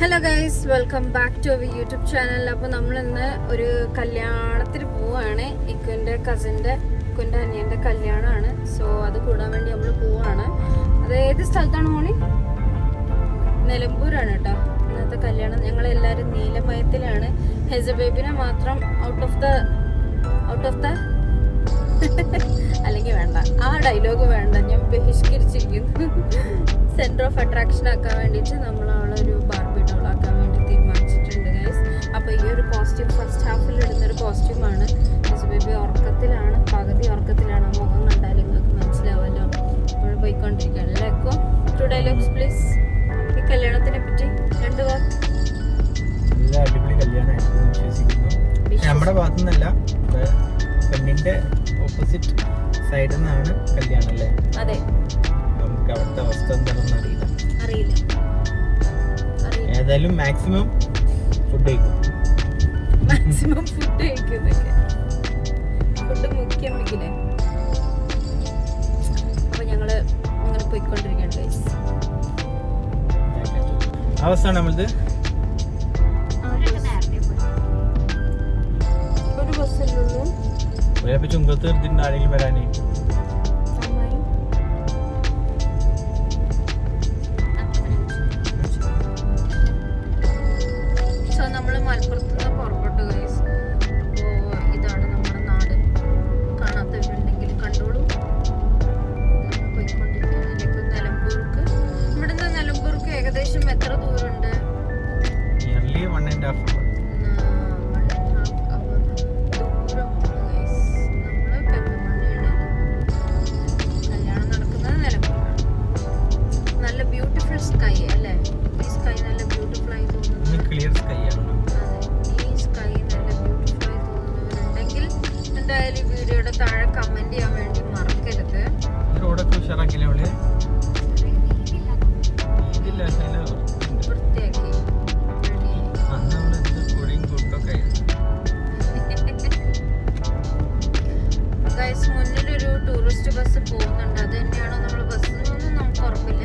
Hello guys, welcome back to our YouTube channel. അപ്പോൾ നമ്മളിന്ന് ഒരു കല്യാണത്തിന് പോവാണ്. ഇക്കുൻ്റെ അനിയൻ്റെ കല്യാണമാണ്. സോ അത് കൂടാൻ വേണ്ടി നമ്മൾ പോവാണ്. അത് ഏത് സ്ഥലത്താണ് മോളി? നിലമ്പൂരാണ് കേട്ടോ ഇന്നത്തെ കല്യാണം. ഞങ്ങളെല്ലാവരും നീലമയത്തിലാണ്. ഹെസ ബേബിനെ മാത്രം ഔട്ട് ഓഫ് ദ അല്ലെങ്കിൽ വേണ്ട, ആ ഡയലോഗ് വേണ്ട, ഞാൻ ബഹിഷ്കരിച്ചിരിക്കുന്നു. സെന്റർ ഓഫ് അട്രാക്ഷൻ ആക്കാൻ വേണ്ടിയിട്ട് നമ്മൾ അവളൊരു ബാർബി ഡോൾ ആക്കാൻ വേണ്ടി തീരുമാനിച്ചിട്ടുണ്ട് ഗൈസ്. അപ്പോൾ ഈ ഒരു കോസ്റ്റ്യൂം ഫസ്റ്റ് ഹാഫിൽ ഇടുന്നൊരു കോസ്റ്റ്യൂമാണ്. ഹെസ ബേബി ഉറക്കത്തിലാണ്, പകുതി ഉറക്കത്തിലാണ്. മുഖം കണ്ടാൽ നിങ്ങൾക്ക് മനസ്സിലാവുമല്ലോ. നമ്മൾ പോയിക്കൊണ്ടിരിക്കുകയാണ്. ലേക്കോ ടു ഡയലോഗ്സ് പ്ലീസ്. ഈ കല്യാണത്തിനെ പറ്റി രണ്ട് വാക്ക്. നല്ല അടിപൊളി കല്യാണമായിരുന്നു വിശ്വസിക്കുന്നു. നമ്മുടെ ഭാഗത്തുനിന്നല്ല, പെണ്ണിന്റെ ഓപ്പോസിറ്റ് സൈഡിൽ നിന്നാണ് കല്യാണം അല്ലേ? അതെ. നമുക്ക് അവിടുത്തെ അവസ്ഥ എന്താണെന്ന് അറിയില്ല. ഏതായാലും മാക്സിമം ഫുഡ് കഴിക്കും. ഫുഡ് മുഖ്യം വെക്കില്ലേ? അപ്പൊ ഞങ്ങള് അങ്ങനെ പോയിക്കൊണ്ടിരിക്കുകയാണ് ഗൈസ്. അവസാനം നമ്മളത് ഒരു ബസ്സിലുള്ളൂ. ചുങ്കത്ത് നിർത്തിട്ടുണ്ട് ആരെങ്കിലും വരാനേ. സോ നമ്മള് മലപ്പുറത്ത് നിന്ന് പുറപ്പെട്ടു ഗൈസ്. അപ്പോൾ ഇതാണ് നമ്മുടെ നാട്. കാണാത്തവരുണ്ടെങ്കിൽ കണ്ടോളൂ. പോയിക്കൊണ്ടിരിക്കുകയാണ് നിലമ്പൂർക്ക്. ഇവിടുന്ന് നിലമ്പൂർക്ക് ഏകദേശം എത്ര ദൂരമുണ്ട്? Nearly 1.5 hours. വീഡിയോയുടെ താഴെ കമന്റ് ചെയ്യാൻ വേണ്ടി മറക്കരുത്. റോഡൊക്കെ ഉഷാറാക്കില്ലേ അവള്? വൃത്തിയാക്കി ഗൈസ്. മുന്നിലൊരു ടൂറിസ്റ്റ് ബസ് പോകുന്നുണ്ട്. അത് തന്നെയാണോ നമ്മൾ ബസ്സിൽ നിന്നും നമുക്ക് ഉറപ്പില്ല.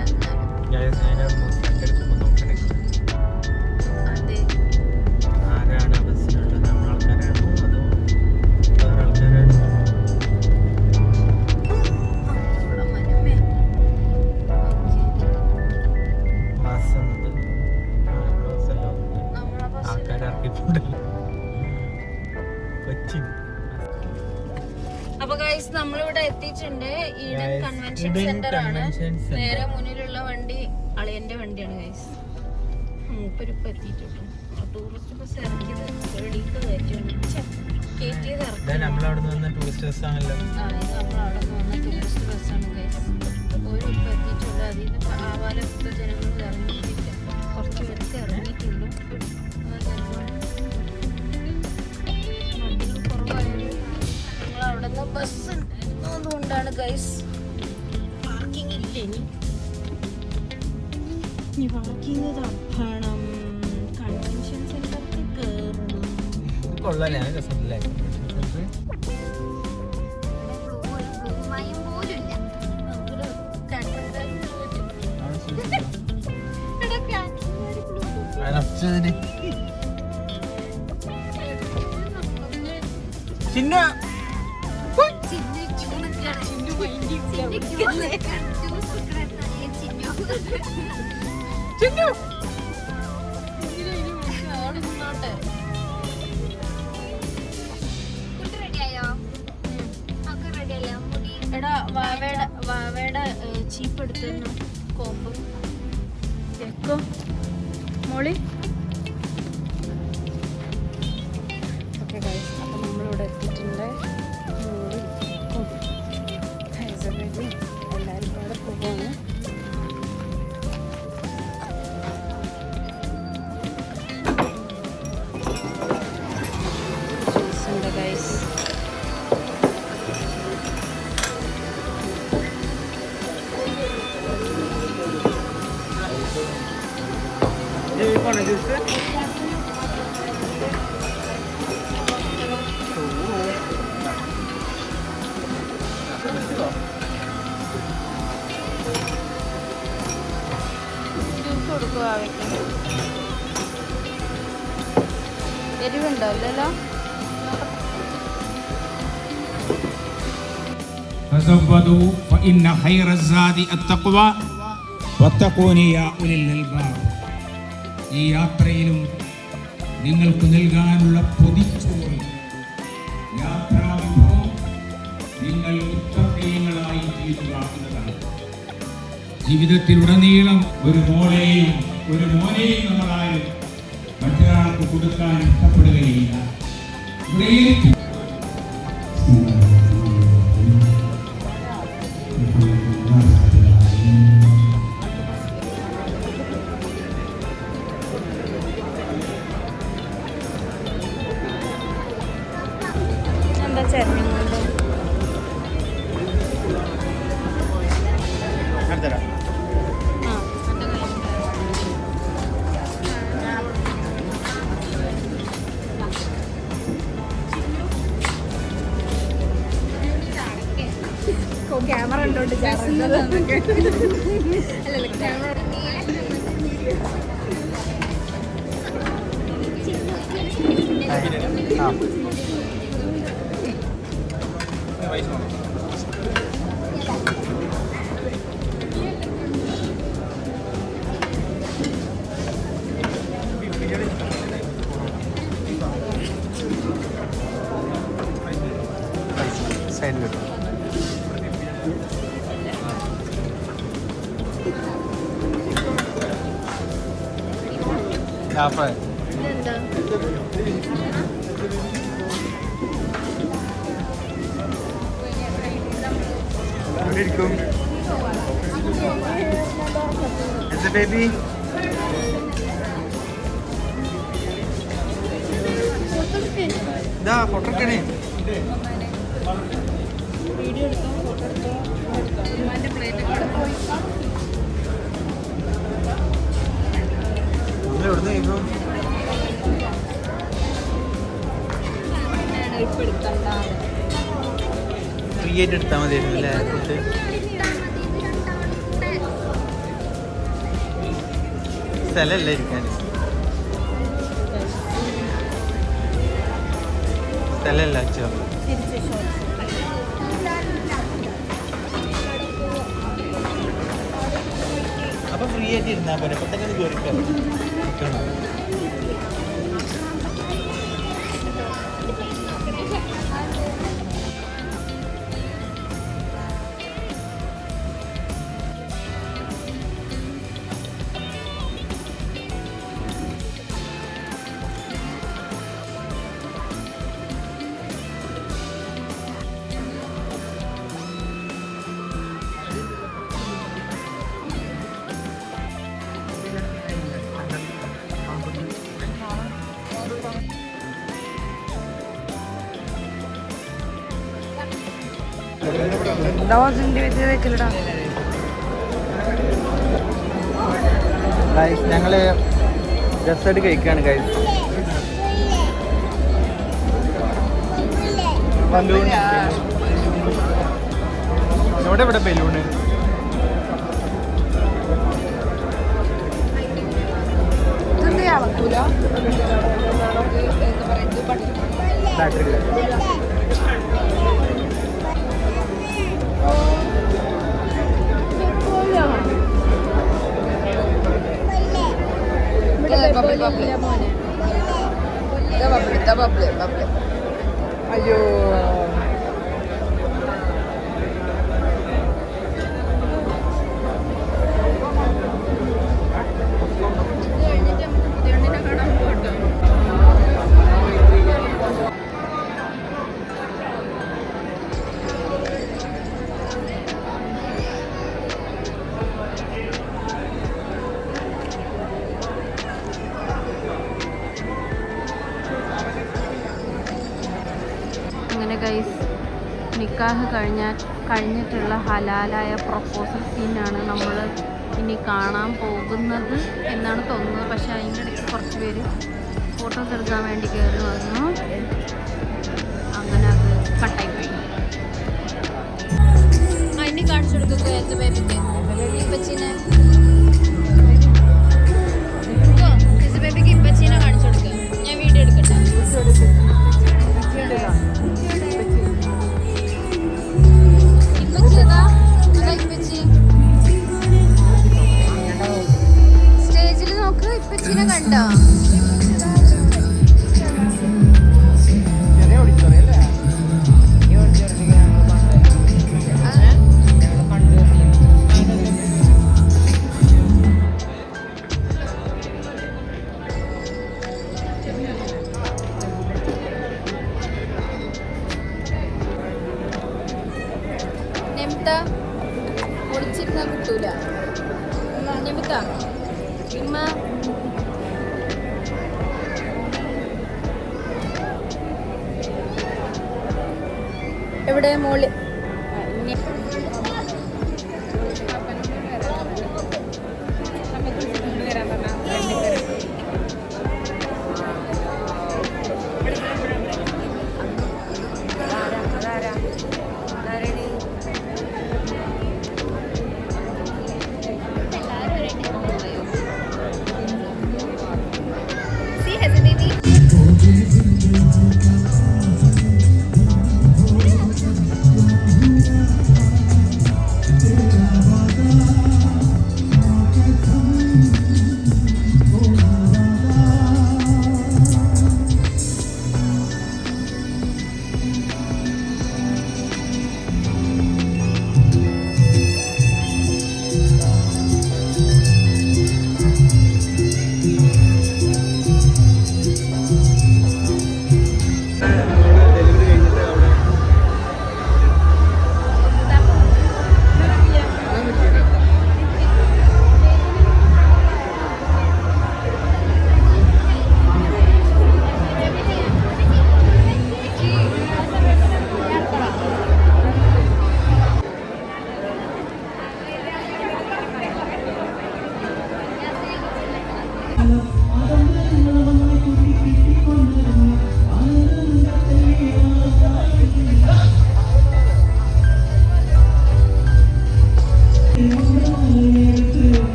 അതെ. ആരാണ് ബസ്സിലുള്ളത്? നമ്മൾ ആൾക്കാരാണോ അതോ വേറെ ആൾക്കാരാണോ? അപ്പൊ ഗൈസ് നമ്മളിവിടെ എത്തിയിട്ടുണ്ട്. ഈഡൻ കൺവെൻഷൻ സെന്റർ ആണ്. നേരെ മുന്നിലുള്ള വണ്ടി അളിയന്റെ വണ്ടിയാണ് ഗൈസ്. മൂപ്പരിപ്പ എത്തിയിട്ടുണ്ട്. ടൂറിസ്റ്റ് ബസ് ഇറക്കിയത് വെളിക്ക് കയറ്റിയത് ഇറക്കി. നമ്മളവിടെ നിന്ന് ടൂറിസ്റ്റ് ബസ്സാണല്ലോ. ഇത് നമ്മളവിടെ വന്ന ടൂറിസ്റ്റ് ബസ്സാണ് ഗൈസ്. ഒരു ഇപ്പൊ എത്തിയിട്ടുള്ളൂ. അതിൽ നിന്ന് ആവാലത്തെ ജനങ്ങൾ ഇറങ്ങിയിട്ടില്ല. കുറച്ച് പേർക്ക് ഇറങ്ങിയിട്ടുള്ളൂ. അവിടെ നിന്ന് ബസ് അതുകൊണ്ടാണ് ഗൈസ്. പാർക്കിംഗ് ഇല്ല. ഇനി പാർക്കിംഗ് തപ്പണം. കൺവെൻഷൻ സെന്ററിൽ കയറണം. കൊള്ളാല്ലേ? രസമല്ലേ? എടാ വാവയുടെ ചീപ്പ് എടുത്തിരുന്നു കോമ്പോ എക്കോ മോളി. ഓക്കെ ഗൈസ്, അപ്പം നമ്മളിവിടെ എത്തിയിട്ടുണ്ട്. എല്ലാവരും കൂടെ പോവാണ്. ജ്യൂസുണ്ട് ഗൈസ്. കൊടുക്കുക. എരിവുണ്ടോ അല്ലല്ലോ? تزودوا فإن خير الزاد التقوى واتقون يا أولي الألباب. ഈ യാത്രയിലും നിങ്ങൾക്ക് നൽകാനുള്ള പൊതിച്ചോറ് യാത്രാവിഭവം നിങ്ങൾ മുത്തഖീങ്ങളായി തീരുക എന്നതാണ്. ജീവിതത്തിലുടനീളം ഒരു മോളെയും ഒരു മോനെയും നമ്മളാരും മറ്റൊരാൾക്ക് കൊടുക്കാൻ ഇഷ്ടപ്പെടുകയില്ല. എന്താ ചേട്ടൻ ക്യാമറ ഉണ്ടോണ്ട് ക്യാമറ സൈഡിലിട്ടു. ഇതെന്താ? ബേബി ഇതാ ഫോട്ടോ എടുക്കണേ. വീഡിയോ എടുത്തോ, ഫോട്ടോ എടുത്തോ, ഉമ്മാൻ്റെ പ്ലേറ്റൊക്കെ എടുത്തോ. എവിടുന്ന് കഴിക്കും? ഇപ്പം എടുക്കണ്ട. ഫ്രീ ആയിട്ട് എടുത്താൽ മതിയായിരുന്നു അല്ലേ? സ്ഥലമല്ല ഇരിക്കാൻ, സ്ഥലമല്ല അച്ഛൻ. തിരിച്ച് ഷോർട്ട് അപ്പൊ ഫ്രീ ആയിട്ട് ഇരുന്നാ പോലെ പെട്ടെന്ന് കയറിക്കാം. ഞങ്ങള് ഡെസേർട്ട് കഴിക്കാണ് ഗൈസ്. ബലൂൺ ഇവിടെ ബലൂണ് അയ്യോ. അങ്ങനെ ഗൈസ്, നിക്കാഹ് കഴിഞ്ഞിട്ടുള്ള ഹലാലായ പ്രപ്പോസൽ സീനാണ് നമ്മൾ ഇനി കാണാൻ പോകുന്നത് എന്നാണ് തോന്നുന്നത്. പക്ഷേ അതിൻ്റെ ഇടയ്ക്ക് കുറച്ച് പേര് ഫോട്ടോസ് എടുക്കാൻ വേണ്ടി കയറി വന്നു. അങ്ങനെ അത് കട്ടായി പോയി. ഇനി കാണിച്ചു കൊടുക്കുക എൻ്റെ ബേബിക്ക് ഇപ്പച്ചീനെ. ബേബിക്ക് ഇപ്പച്ചീനെ കാണിച്ചു കൊടുക്കുക. ഞാൻ വീഡിയോ എടുക്കട്ടെ. ചേച്ചിനെ കണ്ടോ? ചെറിയ ഓഡിറ്റോറിയം അല്ലേ? ഈ ഓഡിറ്റോറിയത്തിൽ ഞങ്ങൾ ഒളിച്ചിരുന്നാ കിട്ടൂല. എവിടെ മോള്?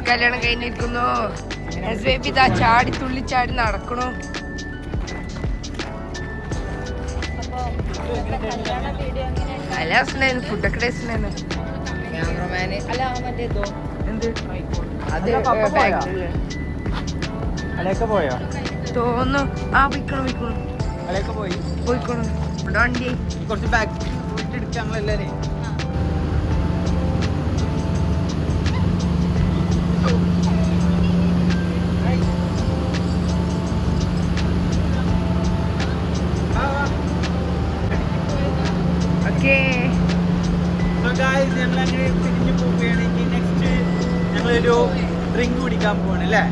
കല്യാണം കഴിഞ്ഞിരിക്കുന്നു. ഇതാ ചാടി തുള്ളിച്ചാടി നടക്കണു. നല്ല ഫുഡൊക്കെ ടേസ്റ്റ് ക്യാമറമാന് പോയോ? തോന്നുന്നു. ആ പോയിക്കണു പോയിക്കണു. ഇവിടെ വണ്ടി കുറച്ച് ബാക്ക് എടുക്കാങ്ങളല്ലേ? ഞങ്ങളങ്ങനെ തിരിഞ്ഞു പോവുകയാണെങ്കിൽ നെക്സ്റ്റ് ഞങ്ങളൊരു ഡ്രിങ്ക് കുടിക്കാൻ പോവാണ് അല്ലേ?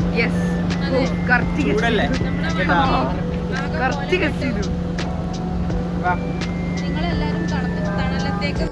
ചൂടല്ലേ? നിങ്ങളെല്ലാരും തണലത്തേക്ക്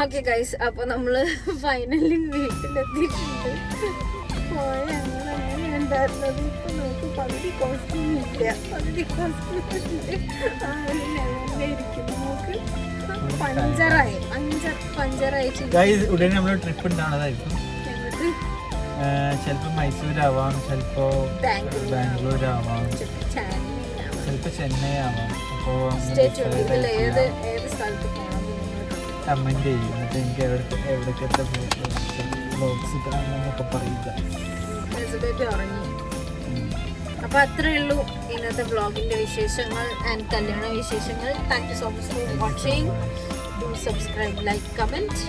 ഓക്കെ ഗൈസ്, അപ്പൊ നമ്മള് ഫൈനലി വീട്ടിലെത്തിയിട്ടുണ്ട്. പോയ ഞങ്ങൾ അങ്ങനെ ഉണ്ടായിരുന്നത് ഇപ്പൊ നോക്കി പകുതി കോസ്റ്റ്യൂം ഇല്ല, പകുതി കോസ്റ്റ്യൂം ആ ഒരു ലെവലിൽ ഇരിക്കുന്നു. നമുക്ക് പഞ്ചറായി ഗൈസ് ഉടനെ നമ്മൾ ട്രിപ്പ് ഉണ്ടാവുന്നതായിരിക്കും. ചിലപ്പോൾ മൈസൂരാവാം, ചിലപ്പോൾ ബാംഗ്ലൂരാവാം, ചിലപ്പോൾ ചെന്നൈ ആവാം. അപ്പോൾ ഏത് സ്ഥലത്ത് പോകണം കമൻറ്റ് ചെയ്യും. എന്നിട്ട് എനിക്ക് എവിടേക്കത്തെ ബ്ലോഗ്സ് കാണണമെന്നൊക്കെ പറയുക. ഉറങ്ങി. അപ്പൊ അത്രേ ഉള്ളൂ ഇന്നത്തെ വ്ളോഗിന്റെ വിശേഷങ്ങൾ ആൻഡ് കല്യാണ വിശേഷങ്ങൾ. Thank you so much for watching. Do subscribe, like, comment.